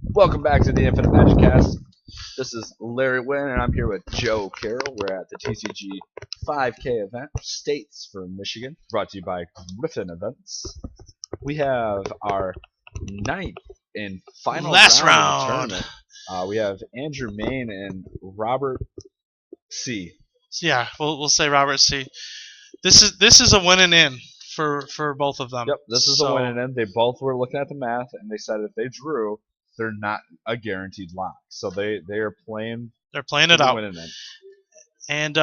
Welcome back to the Infinitecast. This is Larry Wynn, and I'm here with Joe Carroll. We're at the TCG 5K event, States for Michigan, brought to you by Griffin Events. We have our ninth and final last round round. of the tournament. We have Andrew Maine and Robert C. Yeah, we'll say Robert C. This is a win and in for both of them. Yep, this is a win and in. They both were looking at the math, and they said if they drew, they're not a guaranteed lock. So they are playing. They're playing it out. Win and in. And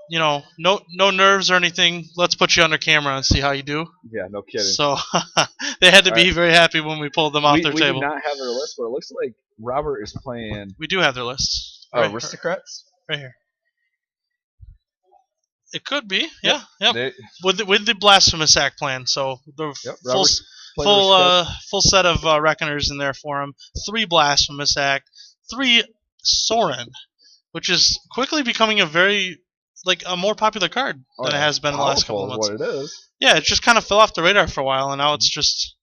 no nerves or anything. Let's put you under camera and see how you do. Yeah, no kidding. So they had to be very happy when we pulled them off their table. We do not have their list, but it looks like Robert is playing. We do have their list. Aristocrats? Right here. It could be, yeah. Yep. With the Blasphemous Act plan, so the full set of Reckoners in there for him. 3 Blasphemous Act, 3 Sorin, which is quickly becoming a more popular card than it has been in the last couple of months. What it is. Yeah, it just kind of fell off the radar for a while, and now it's just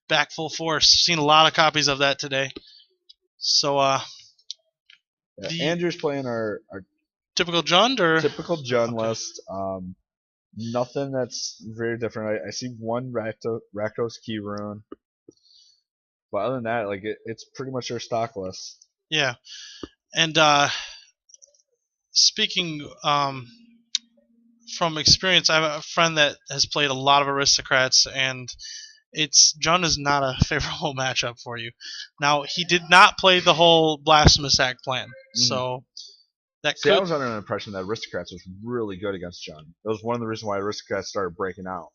back full force. Seen a lot of copies of that today. So, Andrew's playing our typical Jund or typical Jund list. Nothing that's very different. I see one Rakdos Key Rune, but other than that, it's pretty much our stock list. Yeah, and speaking from experience, I have a friend that has played a lot of Aristocrats, and Jund is not a favorable matchup for you. Now, he did not play the whole Blasphemous Act plan, so. I was under an impression that Aristocrats was really good against Jund. That was one of the reasons why Aristocrats started breaking out.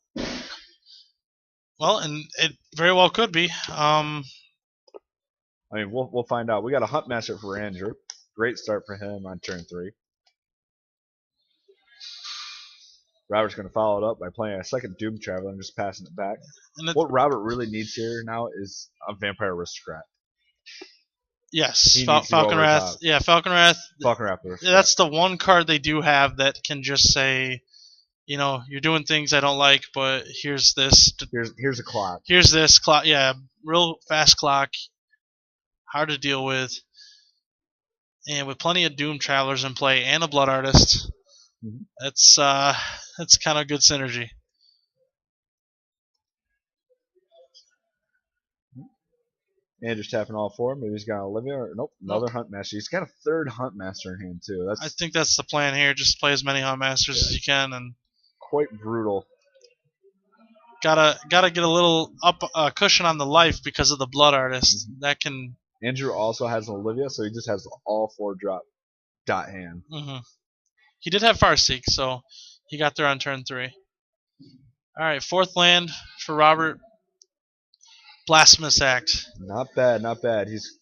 Well, and it very well could be. I mean, we'll find out. We got a Hunt Master for Andrew. Great start for him on turn 3. Robert's going to follow it up by playing a second Doom Traveler and just passing it back. And what Robert really needs here now is a Vampire Aristocrat. Yes, Falcon Wrath. Yeah, Falcon Wrath. Falcon Wrath. That's the one card they do have that can just say, you're doing things I don't like, but here's this. Here's a clock. Here's this clock. Yeah, real fast clock. Hard to deal with. And with plenty of Doom Travelers in play and a Blood Artist, that's kind of good synergy. Andrew's tapping all 4. Maybe he's got Olivia, or nope, another Hunt Master. He's got a 3rd Hunt Master in hand too. I think that's the plan here. Just play as many Hunt Masters as you can, and quite brutal. Gotta get a little cushion on the life because of the Blood Artist. That can. Andrew also has an Olivia, so he just has all 4 drop dot hand. He did have Farseek, so he got there on turn 3. All right, 4th land for Robert. Blasphemous Act. Not bad, not bad. Is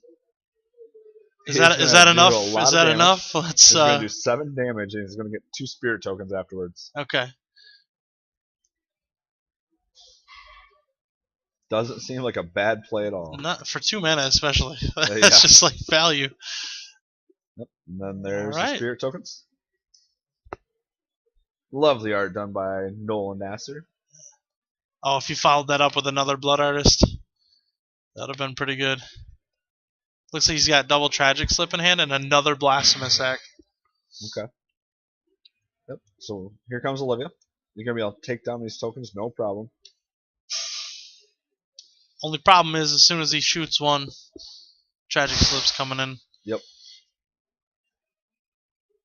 that enough? Is that enough? He's gonna do 7 damage, and he's gonna get 2 spirit tokens afterwards. Okay. Doesn't seem like a bad play at all. Not for 2 mana, especially. That's just like value. Yep. And then there's the spirit tokens. Lovely art done by Nolan Nasser. Oh, if you followed that up with another Blood Artist. That would have been pretty good. Looks like he's got double Tragic Slip in hand and another Blasphemous Act. Okay. Yep. So here comes Olivia. You're going to be able to take down these tokens, no problem. Only problem is as soon as he shoots one, Tragic Slip's coming in. Yep.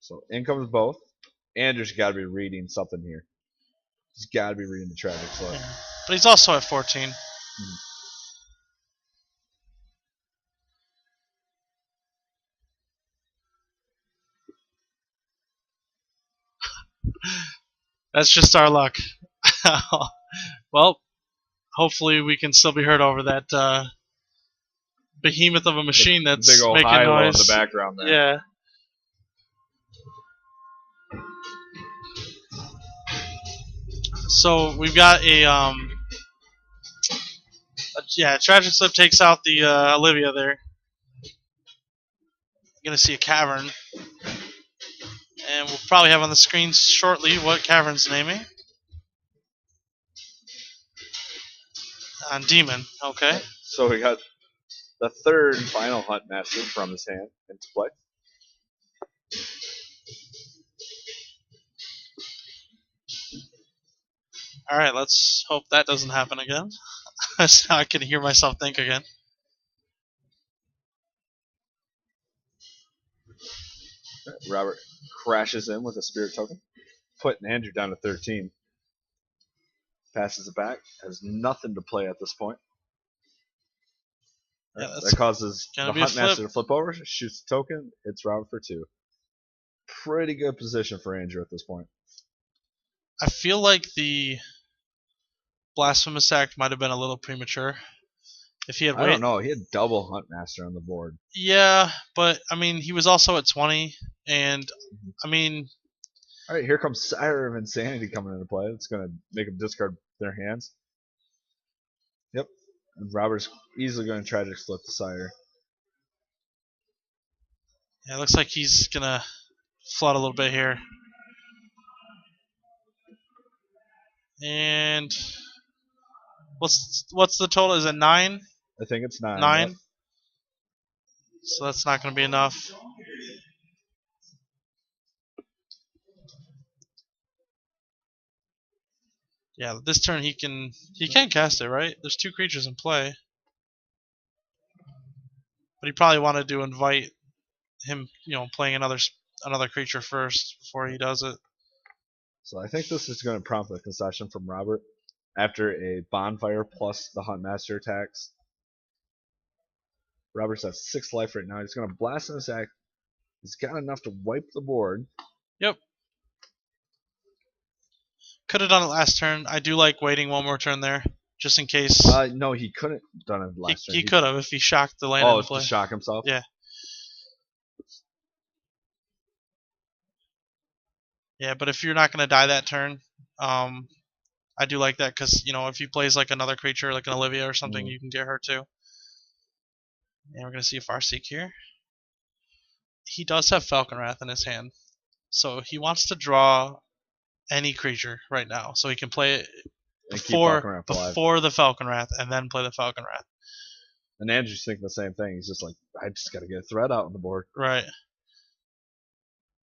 So in comes both. Andrew's got to be reading something here. He's got to be reading the Tragic Slip. Yeah. But he's also at 14. That's just our luck. Well, hopefully we can still be heard over that behemoth of a machine that's big old making high-low noise in the background there. Yeah. So we've got a Tragic Slip takes out the Olivia there. You're gonna see a Cavern. And we'll probably have on the screen shortly what Cavern's naming. On Demon, okay. So we got the third and final Hunt Master from his hand into play. All right, let's hope that doesn't happen again. So I can hear myself think again. Robert crashes in with a Spirit Token, putting Andrew down to 13. Passes it back, has nothing to play at this point. Yeah, that causes the Hunt Master to flip over, shoots the token, hits Robert for 2. Pretty good position for Andrew at this point. I feel like the Blasphemous Act might have been a little premature. If he had I don't know. He had double Hunt Master on the board. Yeah, but I mean, he was also at 20, and I mean. All right, here comes Sire of Insanity coming into play. It's going to make him discard their hands. Yep. And Robert's easily going to try to flip the Sire. Yeah, it looks like he's going to flood a little bit here. And what's the total? Is it 9? I think it's 9. 9? Yep. So that's not going to be enough. Yeah, this turn he can cast it, right? There's 2 creatures in play. But he probably wanted to invite him, playing another creature first before he does it. So I think this is going to prompt a concession from Robert after a Bonfire plus the Hunt Master attacks. Robert's at 6 life right now. He's going to blast in his act. He's got enough to wipe the board. Yep. Could have done it last turn. I do like waiting one more turn there, just in case. No, he couldn't have done it last turn. He could have if he shocked the land. Oh, to shock himself? Yeah. Yeah, but if you're not going to die that turn, I do like that because, if he plays like another creature, like an Olivia or something, you can get her too. And we're going to see a Farseek here. He does have Falcon Wrath in his hand, so he wants to draw any creature right now, so he can play it before the Falcon Wrath and then play the Falcon Wrath. And Andrew's thinking the same thing. He's just like, I just got to get a threat out on the board. Right.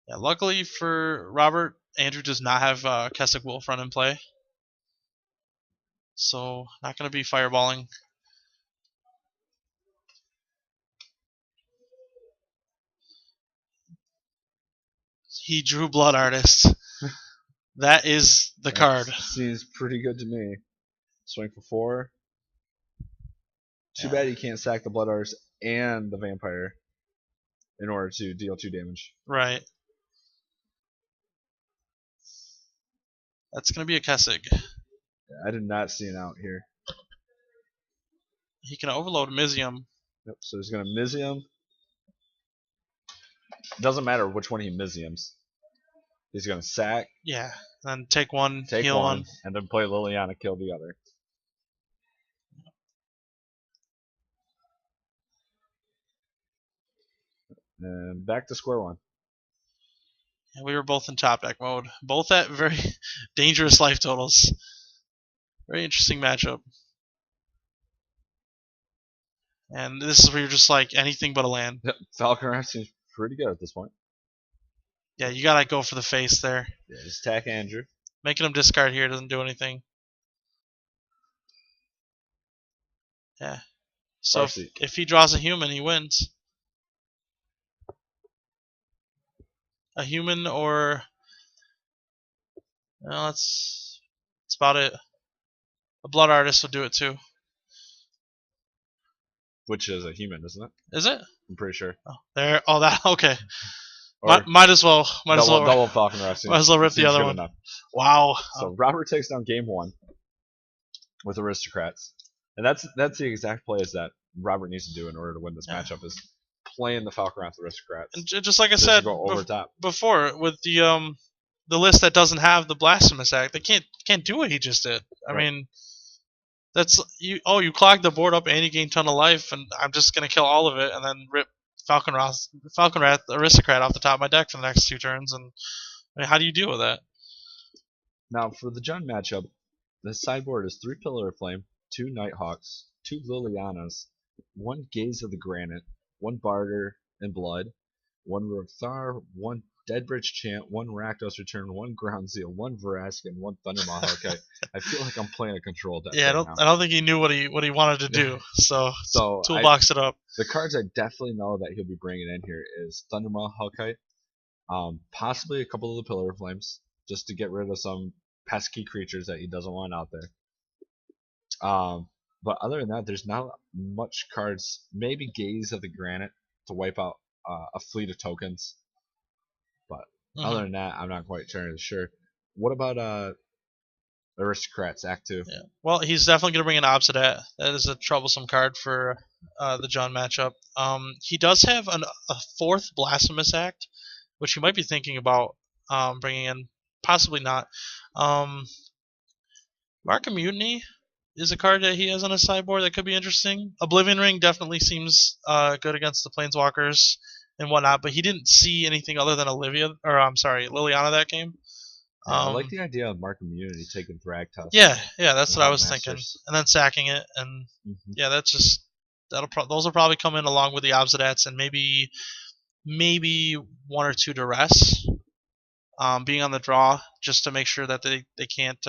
Yeah, luckily for Robert, Andrew does not have Kessig Wolf run in play. So, not going to be fireballing. He drew Blood Artist. That is the card. Seems pretty good to me. Swing for 4. Too bad he can't sack the Blood Artist and the Vampire in order to deal 2 damage. Right. That's going to be a Kessig. Yeah, I did not see an out here. He can overload Mizium. Yep, so he's going to Mizium. Doesn't matter which one he Miziums. He's going to sack. Yeah, then take 1, heal 1. And then play Liliana, kill the other. And back to square one. And we were both in top deck mode. Both at very dangerous life totals. Very interesting matchup. And this is where you're just like anything but a land. Yep, Falcon seems pretty good at this point. Yeah, you gotta go for the face there. Yeah, just attack Andrew. Making him discard here doesn't do anything. Yeah. So if he draws a human, he wins. A human or... Well, that's about it. A Blood Artist will do it too. Which is a human, isn't it? Is it? I'm pretty sure. Oh, there. Oh, that. Okay. Might as well. Double Falcon Rush. Might as well rip the other one. Enough. Wow. So Robert takes down game 1 with Aristocrats, and that's the exact play is that Robert needs to do in order to win this matchup is playing the Falcon Rush Aristocrats. And just like I said before, with the list that doesn't have the Blasphemous Act, they can't do what he just did. I mean, that's you. Oh, you clogged the board up and you gain ton of life, and I'm just gonna kill all of it and then rip Falcon Wrath Aristocrat off the top of my deck for the next 2 turns. And I mean, how do you deal with that? Now for the Jund matchup, the sideboard is 3 Pillar of Flame, 2 Nighthawks, 2 Lilianas, one Gaze of the Granite, one Barter and Blood, one Rothar, one Deadbridge Chant, one Rakdos Return, one Ground Seal, one Vrask, and one Thundermaw Hellkite. I feel like I'm playing a control deck Yeah, right now. I don't think he knew what he wanted to do. So toolbox it up. The cards I definitely know that he'll be bringing in here is Thundermaw Hellkite, possibly a couple of the Pillar of Flames, just to get rid of some pesky creatures that he doesn't want out there. But other than that, there's not much cards. Maybe Gaze of the Granite to wipe out a fleet of tokens. But other than that, I'm not quite sure. What about Aristocrats Act 2? Yeah. Well, he's definitely going to bring an Obsidian. That is a troublesome card for the John matchup. He does have a fourth Blasphemous Act, which you might be thinking about bringing in. Possibly not. Mark of Mutiny is a card that he has on his sideboard that could be interesting. Oblivion Ring definitely seems good against the Planeswalkers and whatnot, but he didn't see anything other than Liliana that game. Yeah, I like the idea of Mark Immunity taking Thragtusk. Yeah, that's what I was thinking, and then sacking it, and yeah, that's just those will probably come in along with the Obsidats, and maybe one or two Duress, being on the draw just to make sure that they can't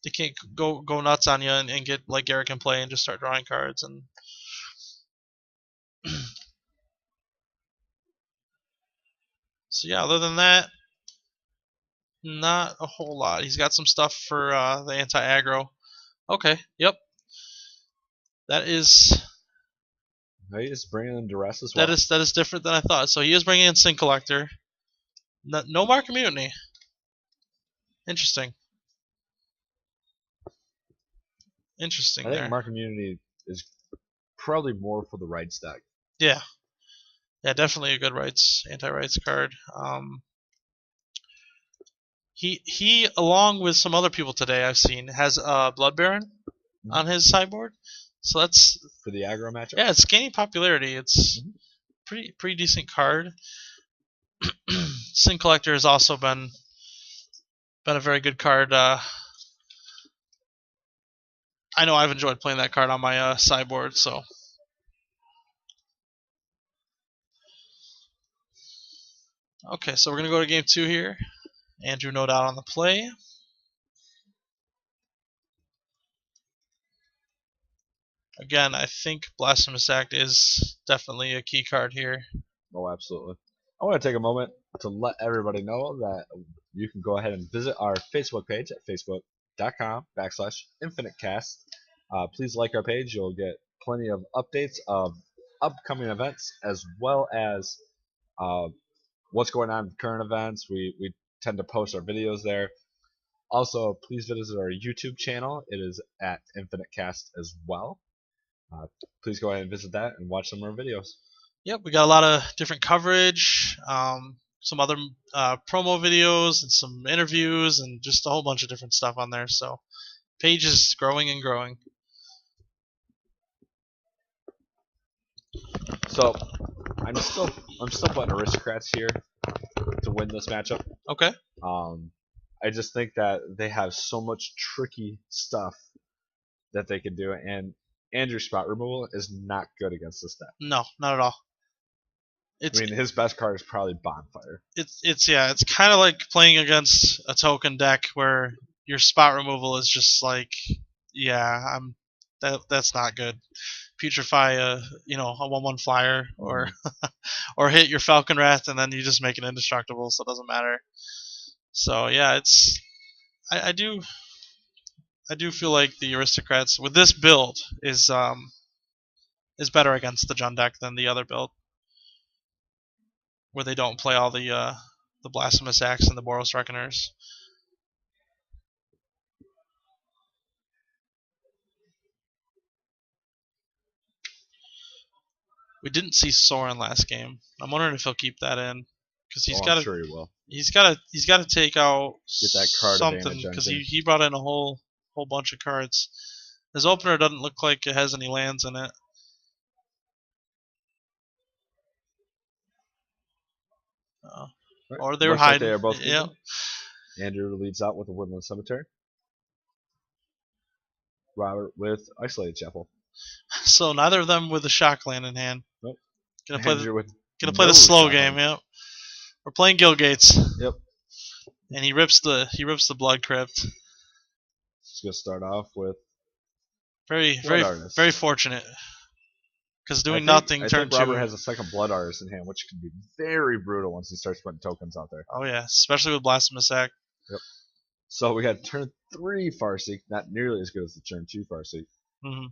they can't go nuts on you and get like Garrett can play and just start drawing cards and. So yeah, other than that, not a whole lot. He's got some stuff for the anti-aggro. Okay, yep. That is. He is bringing in Duress as well. That is different than I thought. So he is bringing in Sin Collector. No Mark of Mutiny. Interesting. I think Mark of Mutiny is probably more for the rights deck. Yeah. Yeah, definitely a good anti-rights card. He along with some other people today I've seen has Blood Baron on his sideboard. So that's for the aggro matchup. Yeah, it's gaining popularity. It's pretty decent card. Sin Collector has also been a very good card. I know I've enjoyed playing that card on my sideboard. So. Okay, so we're going to go to game 2 here. Andrew, no doubt, on the play. Again, I think Blasphemous Act is definitely a key card here. Oh, absolutely. I want to take a moment to let everybody know that you can go ahead and visit our Facebook page at facebook.com/Infinitecast. Please like our page. You'll get plenty of updates of upcoming events as well as what's going on in current events. We tend to post our videos there. Also, please visit our YouTube channel. It is at Infinitecast as well. Please go ahead and visit that and watch some of our videos. Yep, we got a lot of different coverage, some other promo videos, and some interviews, and just a whole bunch of different stuff on there. So, page is growing and growing. So, I'm still putting Aristocrats here to win this matchup. Okay. I just think that they have so much tricky stuff that they can do, and Andrew's spot removal is not good against this deck. No, not at all. His best card is probably Bonfire. It's kind of like playing against a token deck where your spot removal is just like, that's not good. Putrefy a 1/1 flyer or or hit your Falcon Wrath and then you just make it indestructible, so it doesn't matter. So yeah, I do feel like the Aristocrats with this build is better against the Jund deck than the other build, where they don't play all the Blasphemous Acts and the Boros Reckoners. We didn't see Soren last game. I'm wondering if he'll keep that in because I'm sure he will. He's got to take out get that card something because he brought in a whole bunch of cards. His opener doesn't look like it has any lands in it. Right. Or they were hiding. Like they are both yeah. Andrew leads out with a Woodland Cemetery. Robert with Isolated Chapel. So neither of them with the shock land in hand. Nope. Gonna play no the slow game. Yep. We're playing Guildgates. Yep. And he rips the Blood Crypt. Just gonna start off with very fortunate. Because doing nothing I turn think Robert 2. has a second Blood Artist in hand, which can be very brutal once he starts putting tokens out there. Oh yeah, especially with Blasphemous Act. Yep. So we got turn 3 Farseek, not nearly as good as the turn 2 Farseek. Mm-hmm.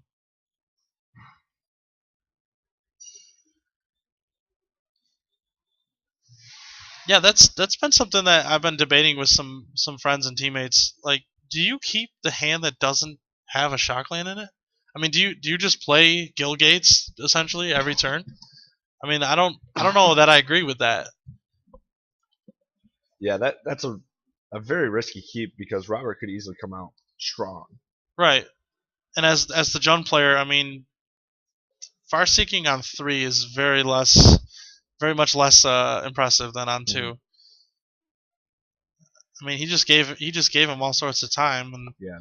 Yeah, that's been something that I've been debating with some friends and teammates. Like, do you keep the hand that doesn't have a shock land in it? I mean, do you just play Guildgates essentially every turn? I mean, I don't know that I agree with that. Yeah, that's a very risky keep because Robert could easily come out strong. Right. And as the Jund player, I mean, Farseeking on 3 is very much less impressive than on 2. Mm-hmm. I mean, he just gave him all sorts of time. And yeah,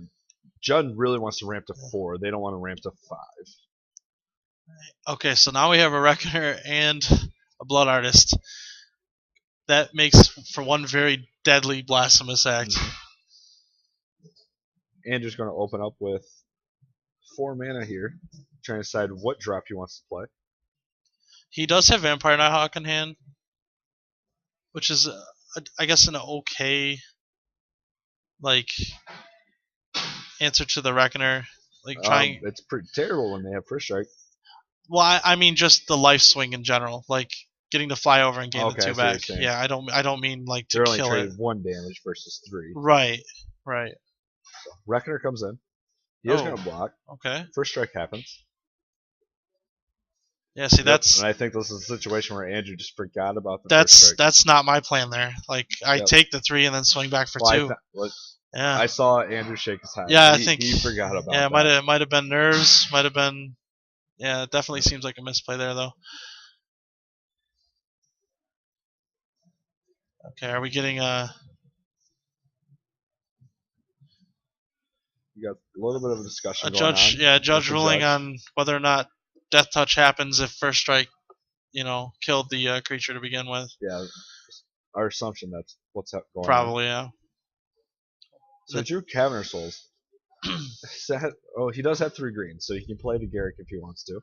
Jund really wants to ramp to 4. They don't want to ramp to 5. Okay, so now we have a Reckoner and a Blood Artist. That makes for one very deadly Blasphemous Act. Mm-hmm. Andrew's going to open up with 4 mana here, trying to decide what drop he wants to play. He does have Vampire Nighthawk in hand, which is, I guess, an okay answer to the Reckoner. It's pretty terrible when they have first strike. Well, I mean just the life swing in general, like getting to fly over and gain the 2 back. Yeah, I don't mean like to They're kill only it. traded 1 damage versus 3. Right. So Reckoner comes in. He is going to block. Okay. First strike happens. Yeah, see, that's. And I think this is a situation where Andrew just forgot about the first strike. That's not my plan there. Like, I take the 3 and then swing back for 2. Yeah. I saw Andrew shake his head. Yeah, I think he forgot about that. Yeah, might have been nerves. Might have been. Yeah, it definitely seems like a misplay there, though. Okay, are we getting You got a little bit of a discussion going on. Yeah, a judge ruling on whether or not Death Touch happens if first strike, killed the creature to begin with. Yeah, our assumption that's what's going on. Probably, yeah. So he drew Cavern Souls. He does have 3 greens, so he can play the Garrick if he wants to.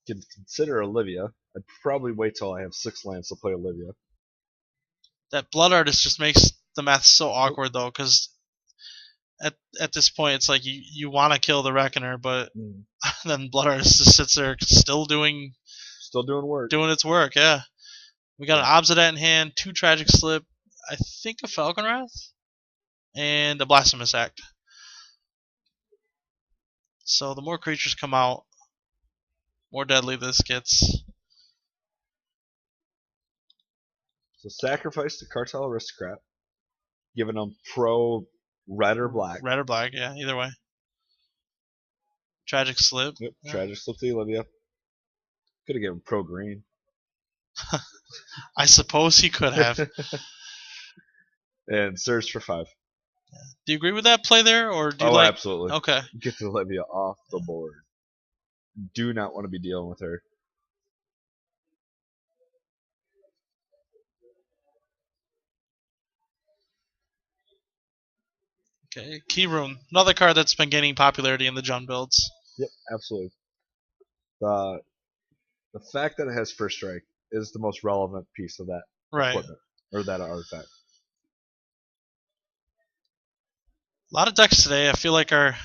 Can consider Olivia. I'd probably wait till I have 6 lands to play Olivia. That Blood Artist just makes the math so awkward, though, because at this point it's like you want to kill the Reckoner, but then Blood Artist just sits there still doing work. Doing its work, yeah. We got an Obsidian in hand, 2 Tragic Slip, I think a Falcon Wrath, and a Blasphemous Act. So the more creatures come out, more deadly this gets. So sacrifice the Cartel Aristocrat, giving them pro red or black. Red or black, yeah, either way. Tragic Slip. Yep, yeah. Tragic Slip to Olivia. Could have given pro green. I suppose he could have. And Surge for 5. Yeah. Do you agree with that play there, or do you absolutely. Okay. Get Olivia off the board. Do not want to be dealing with her. Okay, Key Rune. Another card that's been gaining popularity in the Jund builds. Yep, absolutely. The fact that it has first strike is the most relevant piece of that equipment, or that artifact. A lot of decks today, I feel like, are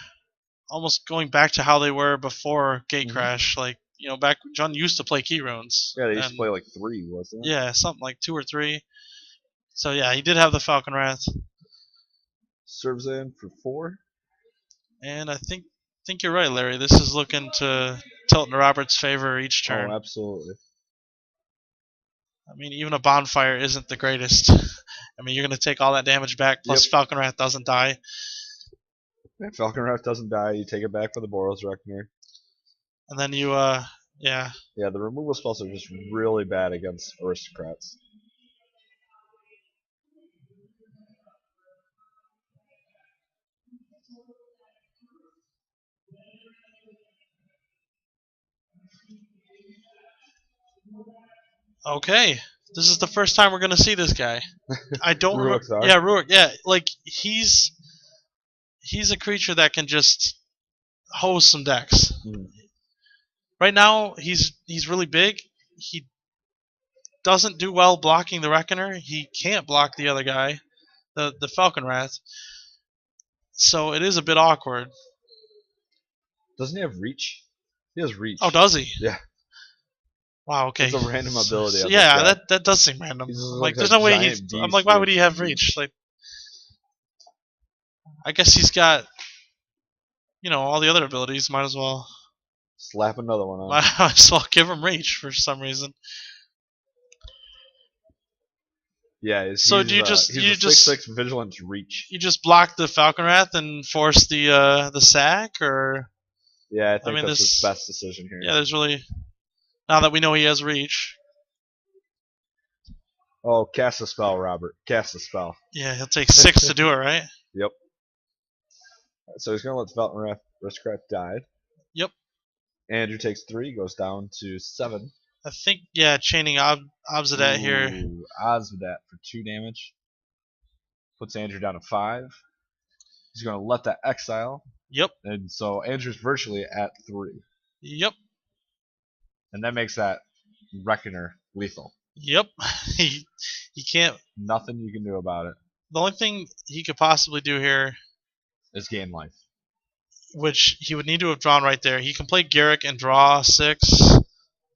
almost going back to how they were before Gatecrash. Like, back Jund used to play Key Runes. Yeah, they used to play like 3, wasn't it? Yeah, something like 2 or 3. So yeah, he did have the Falcon Wrath. Serves in for 4. And I think you're right, Larry. This is looking to tilt in Robert's favor each turn. Oh, absolutely. I mean, even a Bonfire isn't the greatest. I mean, you're going to take all that damage back, plus Falcon Wrath doesn't die. Yeah, Falcon Wrath doesn't die. You take it back for the Boros Reckoner. And then you, yeah. Yeah, the removal spells are just really bad against Aristocrats. Okay, this is the first time we're gonna see this guy. I don't remember. Ruiks are. Yeah, Rurik. Yeah, like he's a creature that can just hose some decks. Right now, he's really big. He doesn't do well blocking the Reckoner. He can't block the other guy, the Falcon Wrath. So it is a bit awkward. Doesn't he have reach? He has reach. Oh, does he? Yeah. Wow. Okay. It's a random ability. So, yeah, that does seem random. Like, there's no way he's. I'm like, why would he have reach? Like, I guess he's got, all the other abilities. Might as well slap another one on. Might as well give him reach for some reason. Yeah. So do you just 6/6 vigilance reach? You just block the Falcon Wrath and force the sack, or? Yeah, I think that's his best decision here. Yeah, there's really, now that we know he has reach. Oh, cast a spell, Robert. Cast a spell. Yeah, he'll take 6 to do it, right? Yep. So he's gonna let the Falcon Wrath Aristocrat die. Yep. Andrew takes 3, goes down to 7. I think, yeah, chaining Obsidat here. Obsidat for 2 damage. Puts Andrew down to 5. He's going to let that exile. Yep. And so Andrew's virtually at 3. Yep. And that makes that Reckoner lethal. Yep. he can't. Nothing you can do about it. The only thing he could possibly do here is gain life. Which he would need to have drawn right there. He can play Garrick and draw 6,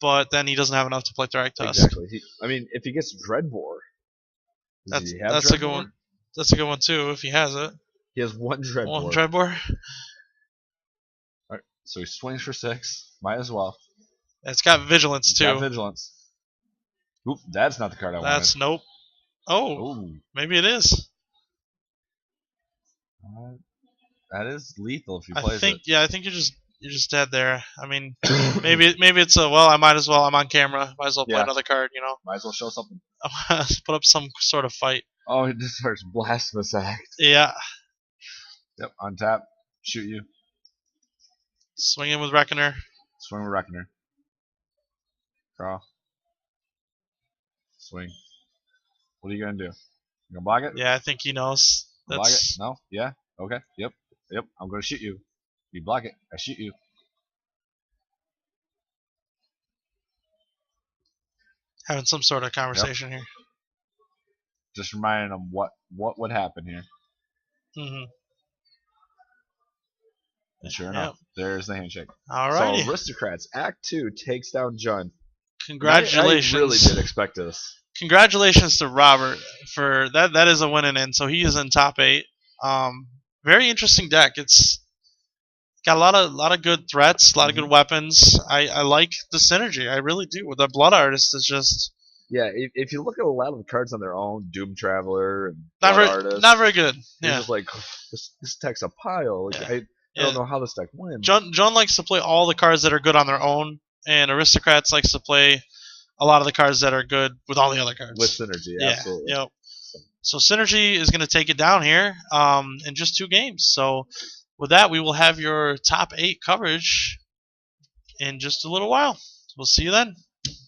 but then he doesn't have enough to play Thragtusk. Exactly. If he gets Dreadbore, that's a good one. That's a good one too, if he has it. He has 1 Dreadbore. 1 Dreadbore. Alright, so he swings for 6. Might as well. It's got Vigilance too. Got Vigilance. Oop, that's not the card I wanted. That's nope. Oh, ooh. Maybe it is. That is lethal if you play it. Yeah, I think you're just dead there. I mean, maybe it's I might as well. I'm on camera. Might as well play another card. Might as well show something. Put up some sort of fight. Oh, he just starts Blasphemous Act. Yeah. Yep. On tap, shoot you. Swing in with Reckoner. Swing with Reckoner. Draw. Swing. What are you gonna do? You gonna block it? Yeah, I think he knows. Block it? No? Yeah? Okay. Yep. I'm gonna shoot you. You block it, I shoot you. Having some sort of conversation here. Just reminding them what would happen here. Mm-hmm. And sure enough, there's the handshake. Alrighty. So Aristocrats, Act 2 takes down Jun. Congratulations. I really did expect this. Congratulations to Robert for that. That is a winning end. So he is in top 8. Very interesting deck. It's got a lot of good threats, a lot of good weapons. I like the synergy. I really do. The Blood Artist is just... Yeah, if you look at a lot of the cards on their own, Doom Traveler and Blood Artist, not very good. You're just like, this deck's a pile. Like, I don't know how this deck wins. John likes to play all the cards that are good on their own, and Aristocrats likes to play a lot of the cards that are good with all the other cards. With synergy, absolutely. Yep. So synergy is going to take it down here in just 2 games. So with that, we will have your top 8 coverage in just a little while. We'll see you then.